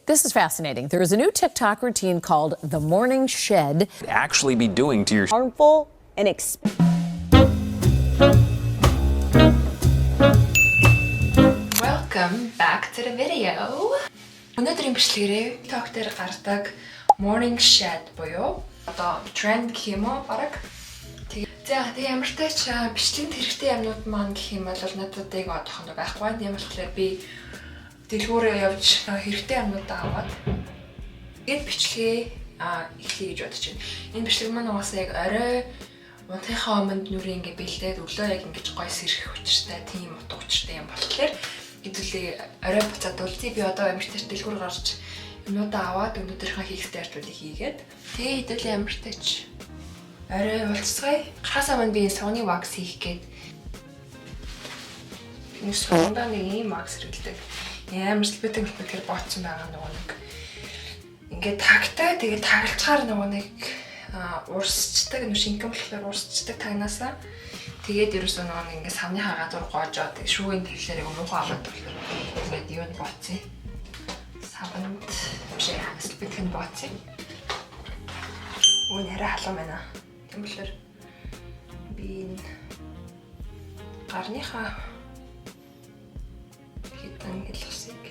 This is fascinating. There is a new TikTok routine called the Morning Shed. Actually be doing to your Harmful and Welcome back to the video. Өнөөдрийн бичлэгээрээ TikTok дээр гардаг Morning Shed буюу одоо тренд гэх юм уу бараг. Тэгээ ямар ч тач бичлэгэнд хэрэгтэй юмнууд маань гэх юм бол надад яг одоохондоо байхгүй. Тийм болохоор би дэлгүүрээ явж хэрэгтэй юмнуудаа аваад гээд бичлэгээ эхлэе гэж бодож байна. Энэ бичлэг маань угаасаа яг орой унтахынхаа өмнө нүрээ ингээ бэлдээд өглөө яг ингэж гой сэрэх учиртай тийм утга учиртай юм болохоор хэдүүлээ орой буцаад үлдээ би одоо амиртаж дэлгүүр гарч юмнуудаа аваад өнөөдрийнхөө хийх стартуудыг хийгээд тэгээ хэдүүлээ амиртаж орой уулзцай хасаа мань би энэ сууны вакс хийх гээд энэ суундаа нэг ийм вакс хэрэглэдэг. Ямар ч битэр ботсон байгаа нэг ингээд тагтай тэгээд тагалцгаар нэг урсчдаг нэг шингэн болохоор урсчдаг тагнасаа тэгээд ерөөсөө нэг ингээд савныхаа гадуур гоожоод шүүгийн төлөөр өмнөхөө аваад болохоор ингээд юу ботсон савнд биш битэн ботсон үнээрээ халуун байна. Тийм болохоор би гарныхаа хэлхсэг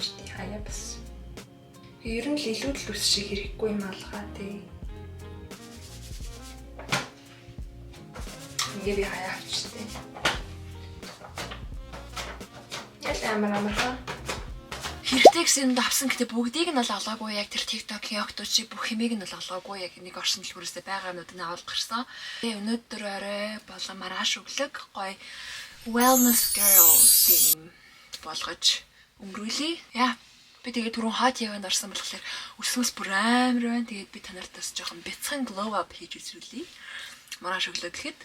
чи хаяа бас ер нь л илүү л үс шиг хэрэггүй юм алгаа тий. Ингээ би хаяа авчтэй. Ял амар хэрэгтэй гэсэн давсан гэдэг бүгдийг нь бол олоогүй яг тэр TikTok-ийн окточи бүх хэмээг нь бол олоогүй яг нэг оршин дэлгүүрээсээ байгаа юмнууд нь аваад гарсан. Тэгээ өнөөдөр орой болон маргааш өглөг гоё wellness girl тийм болгож өнгөрүүлээ. Яа би тэгээд түрүүн хот яванд орсон болохоор өсмөс бүр амар байна. Тэгээд би танарт бас жоохон бяцхан glow up хийж үзүүлье. Маргааш өглөө гэхэд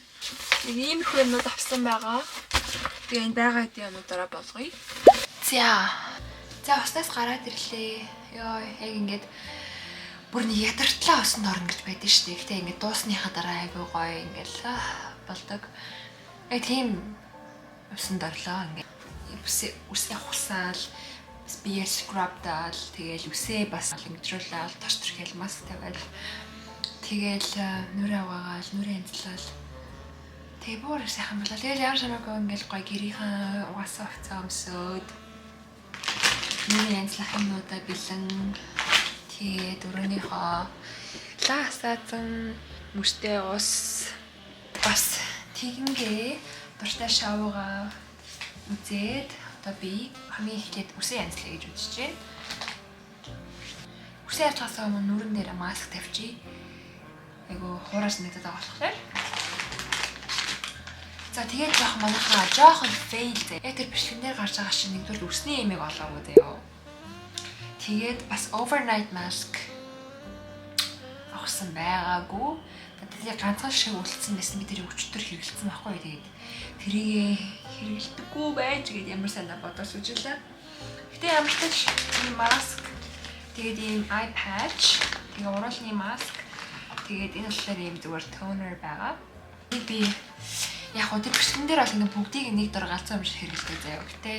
нэг иймэрхүү юмнууд авсан байгаа. Тэгээ энэ байгаа хэдийн юмнуудаараа болгоё. За уснаас гараад ирлээ. Йоо яг ингээд бүр нэг ядартлаа осонд орно гэж байдсан шүү дээ. Гэтэ ингээд дуусныхаа дараа айгүй гоё ингээд болдог. Тийм усанд орлоо ингээд үс явахсаал бие скрабдаал тэгээл үсээ бас олимжруулаад тош төрхэл маск тавиал тэгээл нүрээ аваагаал нүрээ амтлал тэгээ бүр сайхан болоо. Тэгээл ямар санаагүй ингээл гоё гэрийнхаа угаасаа оцоо өмсөөд нүрээ амтлах юмнуудаа бэлэн тэгээд өрөөнийхөө лаасаацсан мөштэй ус бас тэгингээ дуртай шавуугаа үзээд одоо би хамгийн эхлээд үсээ янзлаа гэж үзэж байна. Үсээ янзлахаас өмнө нүрэн дээр маск тавьчих. Айгу хуураш нэгдэд байгаа болохоор. За тэгээд жоохон fail зэ. Яг тэр бичлэгэн дээр гарч байгаа шиг нэгдүгээр үсний ямиг олоогүй заяа. Тэгээд бас overnight mask авсан байгаагүй. Тэгээд ганцхан шиг үлдсэн байсан би тэрийг өчтөр хэрэглэсэн байхгүй. Тэгээд тэрийг хэрэглэдэггүй байж гээд ямар санаа бодож үжилээ. Гэтэ ямар ч тач ийм маск тэгээд ийм eye patch тэгээд уруулны маск тэгээд энэ болохоор ийм зүгээр toner байгаа. Би яг хөө тэр бичлэгэн дээр бол ингээ бүгдийг нэг дор галзуу юм шиг хэрэглэдэг заяа. Гэтэ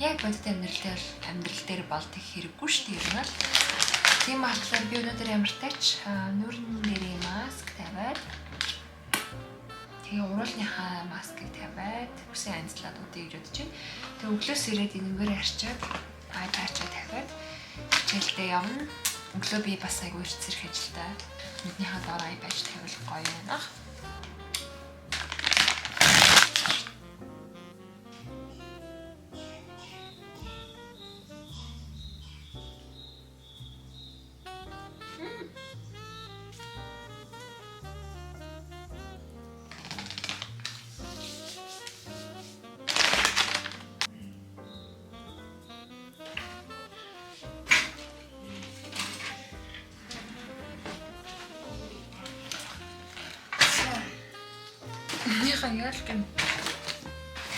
яг бодит амьдрал дээр болдог хэрэггүй шүү дээ юм бол. Тийм болохоор би өнөөдөр ямар тач нүрэн дээрээ маск тавиад тэгээ уруулныхаа маскыг тавиад үсээ анзлаад үдээ гэж бодож байна. Тэгээ өглөөс ирээд энэгээр арчаад eye patch-а тавиад хичээлдээ явна. Өглөө би бас айгүй их зэрэг ажилтаа. Нүднийхаа доор eye patch тавил гоё байна. Яалгэн.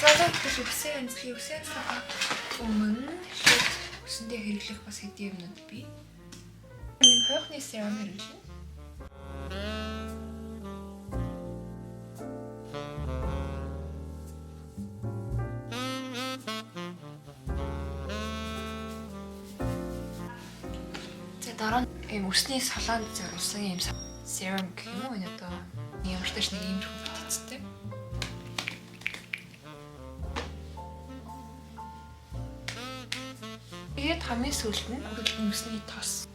Заавал үсээ янзлахаа өмнө үсэндээ хэрэглэх бас хэдийн юмнууд бий. Нэг хойхны серум хэрэглэнэ. Дараа нь ийм өсний салаанд зориулсан ийм serum гэх юм уу энэ одоо ямар ч нэг ийм бүтцтэй. Тэгээд хамгийн сүүлд нь өсний тос.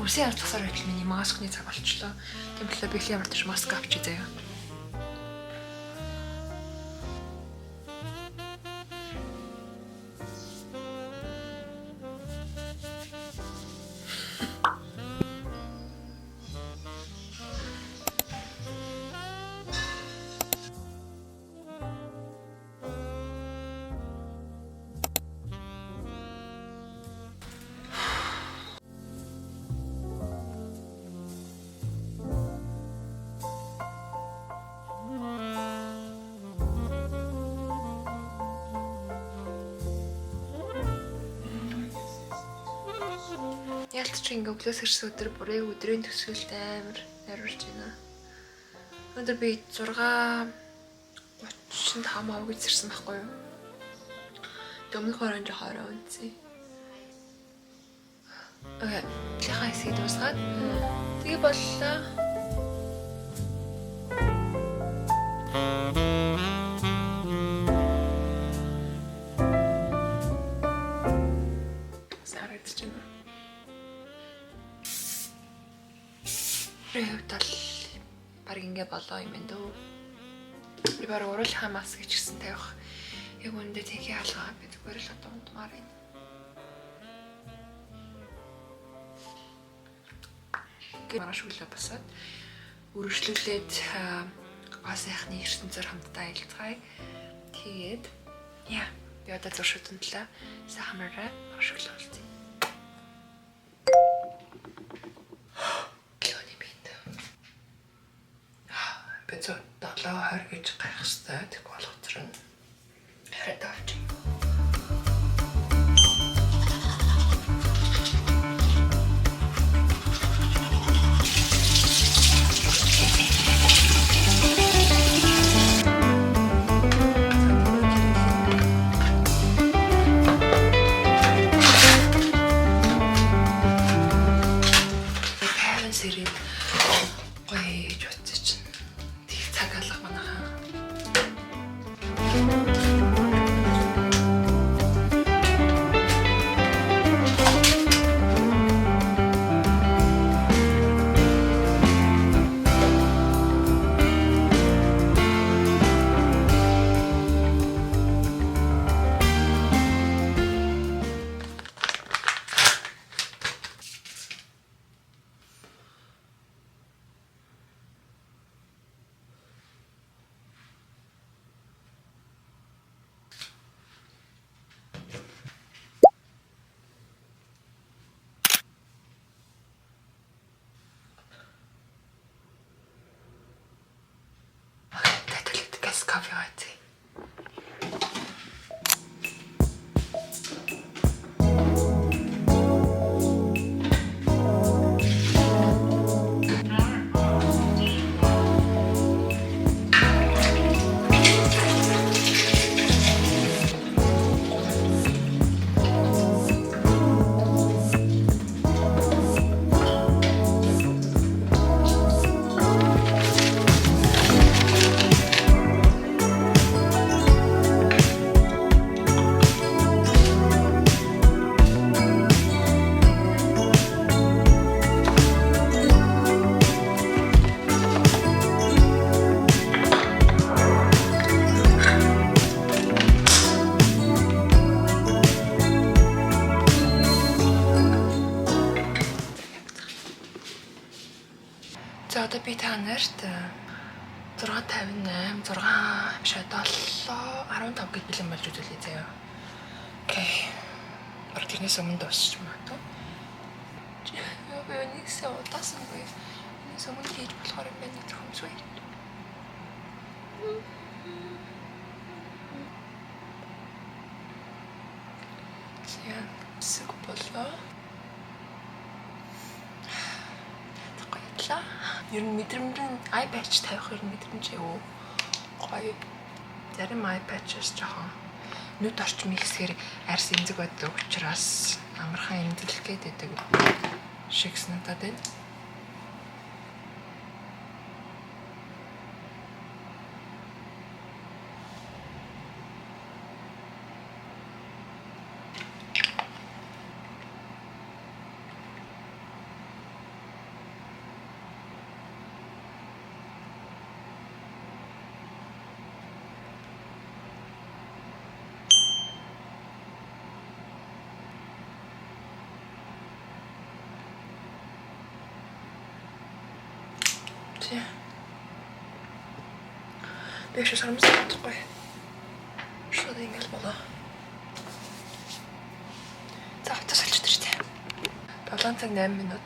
Үсээ арчсаар байтал миний маскны цаг болчлоо. Тэмдэглээ би ямар ч маск авчи заяа. Ялч ингээ өглөөс ирсэн өдөр бүрээ өдрийн төсөөлт амар найруулж байна. Өнөөдөр би 6:35 аваад ирсэн байхгүй юу? Өмнөх хорон жохороо үнцээ. Яхаа хэсэг дуусгаад тэгээ боллоо. Баг ингээ болоо юм энэ дөө. Би баг уруулахаа маск гэж гисэн тавих. Яг үүндээ тэнхээ хаалгаа би зүгээр л одоо ундмаар байна. Маргааш өглөө басаад үргэлжлүүлээд гоо сайхны ертөнцөөр хамтдаа аялцгаая. Тэгээд би одоо зуршуудантлаа сайхан мөрөө маргааш өглөө уулзъя. Бэцүү 7:20 гэж гарах хэрэгтэй. Тэг болох учраас хараад авч. Kaffee heute. За одоо би та нарт 6:58 6 биш 7:15 гэж бэлэн болж үзүүлээ заяа. Окей. Ординээс өмнө дуусчих магадгүй. Яг нэгсээ удаасан гоё. Энэс өмнө хийж болохоор би нэг зөвхөн зүйл. Яа, сэг болоо. Ер нь мэдрэмж нь ай патч тавих ер нь мэдрэмж юу гоё. Зарим ай патчс жоохон нүд орчмын хэсгээр арьс эмзэг байдаг учраас амархан эмзэлэх гэдэг шиг санагдаад байна. Би ч сарамсахгүй. Шууд ингэж болоо. За автаа салж төрчтэй. 7 цаг 8 минут.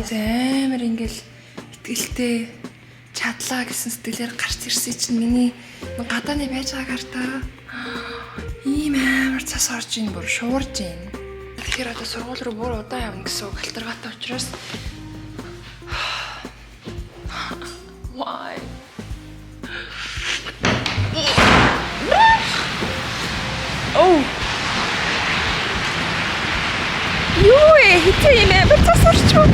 Амар ингээл итгэлтэй чадлаа гэсэн сэтгэлээр гарч ирсэн чинь миний гадааны байж байгааг хартаа ийм амар цас орж ийн бүр шуурж ийн. Тэгэхээр одоо сургууль руу бүр удаан явна гэсэн үг халтаргаатай учраас why oh юу хитэ юм амар цас орч юу.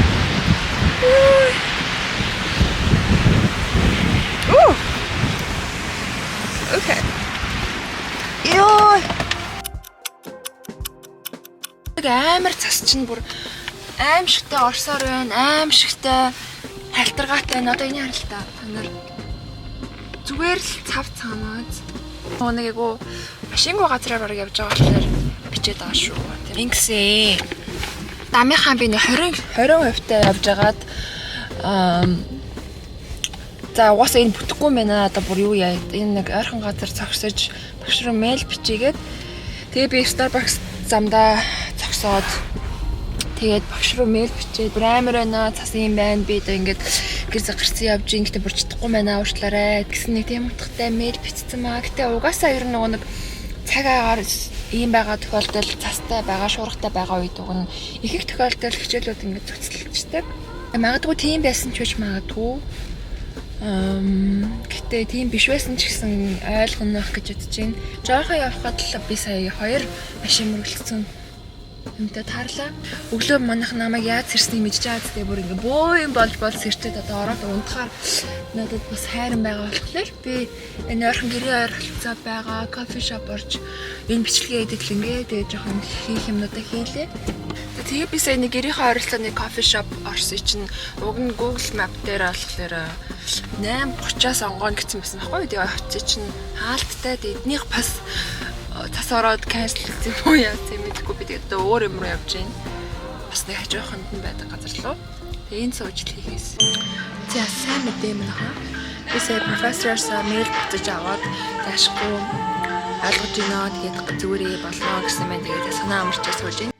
Oh. Okay. Ёо. Амар цас чинь бүр аимшигтай орсоор байна. Аимшигтай халтаргаатай байна. Одоо энэ харалтаа та нар зүгээр л цав цаанаад нэг айгу машингүй газраар орог явж байгаа болохоор бичээд байгаа шүү. Ингэсэн. Дамынхаа би 20% таа явж агаад за угаасаа энэ бүтэхгүй юм байна. Одоо бүр юу яа энэ нэг ойрхон газар зогсож багш руу мэйл бичигээд тэгээ би Starbucks замдаа зогсоод тэгээд багш руу мэйл бичээд бүр амар байна. Цас юм байна. Би одоо ингээд гэр загарсан явж ин гэтээ бүр чадахгүй байна. Уушлаарай гэсэн нэг тийм утгатай мэйл бичсэн маа. Гэтээ угаасаа ер нь нөгөө нэг цаг агаар ийм байгаа тохиолдолд цастай байгаа, шуургатай байгаа үед уг нь их их тохиолдолд хичээлүүд ингээд цуцлалждаг. Магадгүй тийм байсан ч гэж магадгүй. Гэтээ тийм биш байсан ч гэсэн ойлгоно гэж бодож байна. Жохон явхад л би сая 2 машин мөрөлдсөн юмтай таарлаа. Өглөө манайх намайг яаж сэрснийг мэдж байгаа гэдэг бүр ингээ бөө юм болж сэрчээд одоо ороод унтахаар надад бас хайран байгаа болохоор би энэ ойрхон гэрийн ойролцоо байгаа кофе шоп орж энэ бичлэгээ эдитлэнгээ тэгээ жоохон хийх юмнуудаа хийлээ. Тэгээ би сая нэг гэрийнхээ ойролцооны кофе шоп орсон чинь уг нь Google Map дээр болохоор 8:30-аас онгоно гэсэн байсан байхгүй. Тэгээ очиж чинь хаалттай эднийх бас тас ороод cancel гэсэн юм уу яа тийм мэдгүй би тэгээд өөр юм руу явж байна. Бас нэг хажууханд нь байдаг газар руу. Тэгээ энэ сууж хийхээс. За сайн мэдээ юм аа. Би сая профессороос мэйл бүтэж аваад яашгүй ойлгож байна. Тэгээд зүгээрээ болно гэсэн мэн тэгээд санаа амарчаа сууж байна.